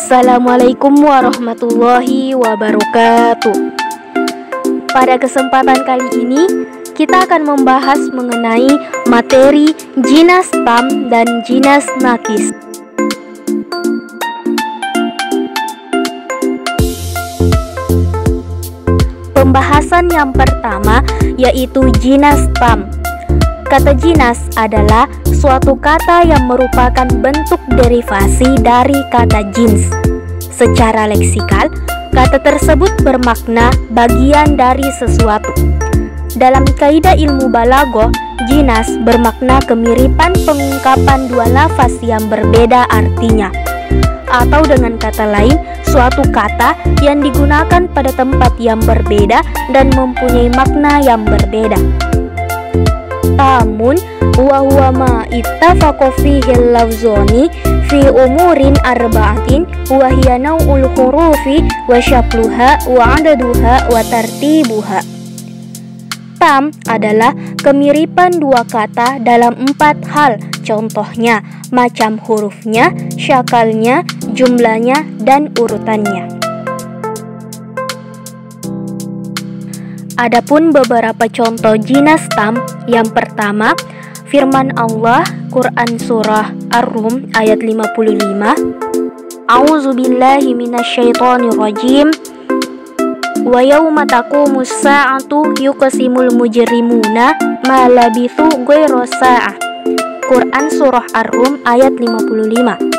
Assalamualaikum warahmatullahi wabarakatuh. Pada kesempatan kali ini, kita akan membahas mengenai materi jinas tam dan jinas nakis. Pembahasan yang pertama yaitu jinas tam. Kata jinas adalah suatu kata yang merupakan bentuk derivasi dari kata jins. Secara leksikal, kata tersebut bermakna bagian dari sesuatu. Dalam kaidah ilmu balaghah, jinas bermakna kemiripan pengungkapan dua lafaz yang berbeda artinya. Atau dengan kata lain, suatu kata yang digunakan pada tempat yang berbeda dan mempunyai makna yang berbeda. Namun, wa huwa ma ittafaqa fihi al-lafzani fi umurin arba'atin wa hiya naw'ul hurufi wa syakluha wa adaduha wa tartibuha. Tam adalah kemiripan dua kata dalam 4 hal, contohnya macam hurufnya, syakalnya, jumlahnya, dan urutannya. Adapun beberapa contoh jinas tam, yang pertama, firman Allah, Quran Surah Ar-Rum ayat 55, A'udzubillahi minasyaitonirrajim, wa yawma taqumus sa'atu yuqsimul mujrimuna ma labithu ghairu sa'ah. Quran Surah Ar-Rum ayat 55.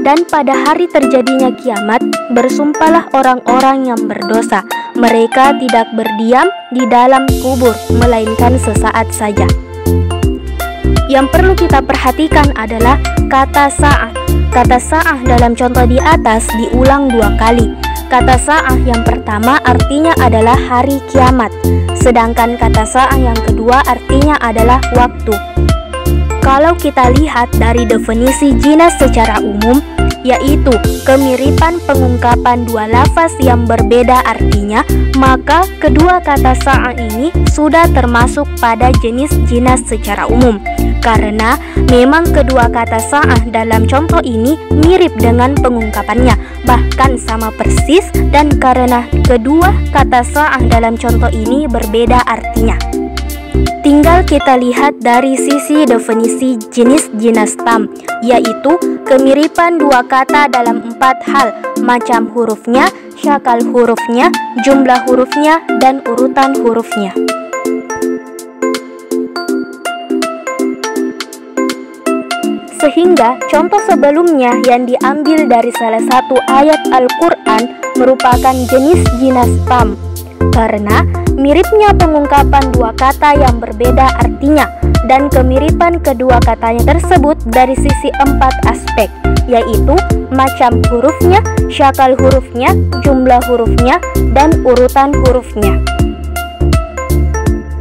Dan pada hari terjadinya kiamat, bersumpahlah orang-orang yang berdosa, mereka tidak berdiam di dalam kubur, melainkan sesaat saja. Yang perlu kita perhatikan adalah kata sa'ah. Kata sa'ah dalam contoh di atas diulang 2 kali. Kata sa'ah yang pertama artinya adalah hari kiamat, sedangkan kata sa'ah yang kedua artinya adalah waktu. Kalau kita lihat dari definisi jinas secara umum, yaitu kemiripan pengungkapan dua lafaz yang berbeda artinya, maka kedua kata sa'ah ini sudah termasuk pada jenis jinas secara umum. Karena memang kedua kata sa'ah dalam contoh ini mirip dengan pengungkapannya, bahkan sama persis, dan karena kedua kata sa'ah dalam contoh ini berbeda artinya. Tinggal kita lihat dari sisi definisi jenis jinas tam, yaitu kemiripan dua kata dalam 4 hal, macam hurufnya, syakal hurufnya, jumlah hurufnya, dan urutan hurufnya. Sehingga contoh sebelumnya yang diambil dari salah satu ayat Al-Quran merupakan jenis jinas tam, karena miripnya pengungkapan dua kata yang berbeda artinya, dan kemiripan kedua katanya tersebut dari sisi 4 aspek, yaitu macam hurufnya, syakal hurufnya, jumlah hurufnya, dan urutan hurufnya.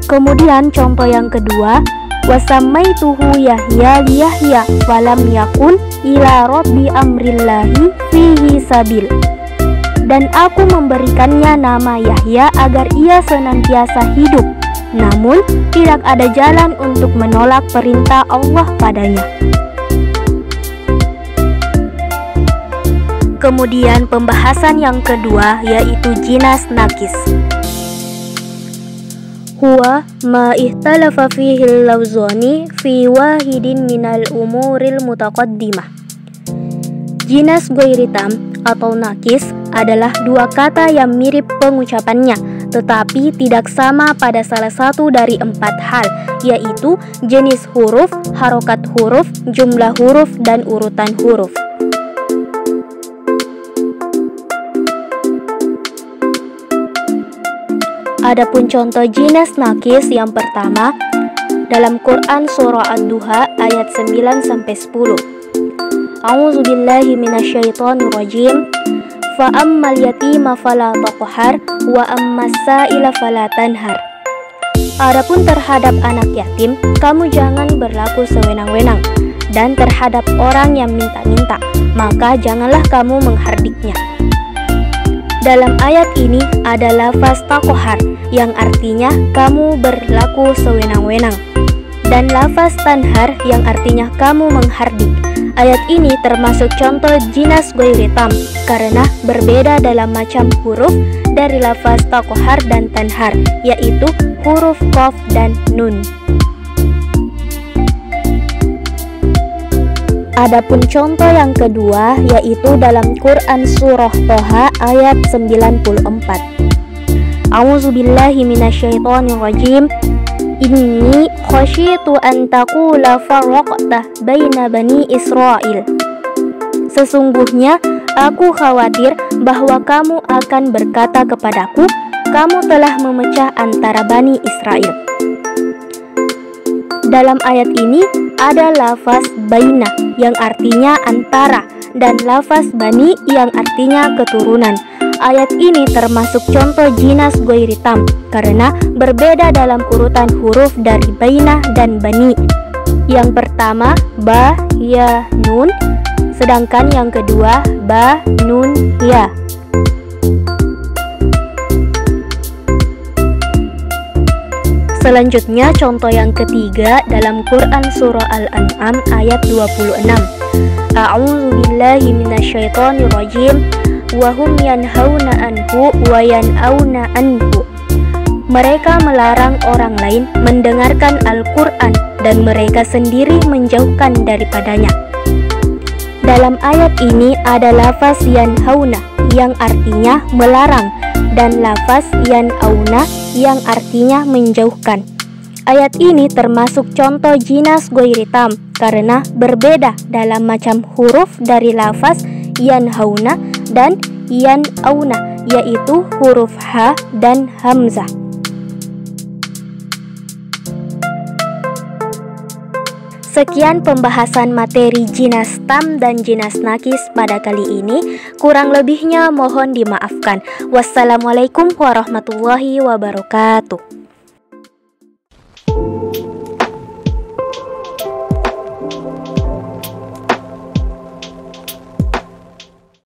Kemudian contoh yang kedua, wasamaituhu Yahya liyahya walam yakun ila rabbi amrillahi fihi sabil. Dan aku memberikannya nama Yahya agar ia senantiasa hidup, namun tidak ada jalan untuk menolak perintah Allah padanya. Kemudian pembahasan yang kedua yaitu jinas nakis. Huwa ma ihtalafa fihi al-lafzani fi wahidin minal umuril mutaqaddimah. Jinas ghairi tam atau nakis adalah dua kata yang mirip pengucapannya, tetapi tidak sama pada salah satu dari 4 hal, yaitu jenis huruf, harokat huruf, jumlah huruf, dan urutan huruf. Adapun contoh jinas nakis yang pertama dalam Quran Surah Ad-Duha ayat 9-10. A'udzubillahi minasyaitonirrajim. Fa ammal yatima fala taqhar wa ammas sa'ila fala tanhar. Adapun terhadap anak yatim, kamu jangan berlaku sewenang-wenang, dan terhadap orang yang minta-minta, maka janganlah kamu menghardiknya. Dalam ayat ini ada lafaz taqhar yang artinya kamu berlaku sewenang-wenang, dan lafaz tanhar yang artinya kamu menghardik. Ayat ini termasuk contoh jinas ghairi tam karena berbeda dalam macam huruf dari lafaz taqhar dan tanhar, yaitu huruf qaf dan nun. Adapun contoh yang kedua yaitu dalam Quran surah Toha ayat 94. A'udzubillahi minasyaitonirrajim. Inni khasyitu an taqula farraqta baina bani Israil. Sesungguhnya aku khawatir bahwa kamu akan berkata kepadaku, kamu telah memecah antara Bani Israel. Dalam ayat ini ada lafaz baina yang artinya antara dan lafaz bani yang artinya keturunan. Ayat ini termasuk contoh jinas ghairi tam karena berbeda dalam urutan huruf dari baina dan bani. Yang pertama ba, ya, nun, sedangkan yang kedua ba, nun, ya. Selanjutnya contoh yang ketiga dalam Quran surah Al-An'am ayat 26. A'udzubillahi minasyaitonirrajim. Wahum yanhauna anhu wa yan'auna anhu. Mereka melarang orang lain mendengarkan Al-Quran dan mereka sendiri menjauhkan daripadanya. Dalam ayat ini ada lafaz yanhauna yang artinya melarang dan lafaz yan'auna yang artinya menjauhkan. Ayat ini termasuk contoh jinas ghairi tam karena berbeda dalam macam huruf dari lafaz yanhauna dan yan'auna, yaitu huruf ha dan hamzah. Sekian pembahasan materi jinas tam dan jinas nakis pada kali ini. Kurang lebihnya mohon dimaafkan. Wassalamualaikum warahmatullahi wabarakatuh.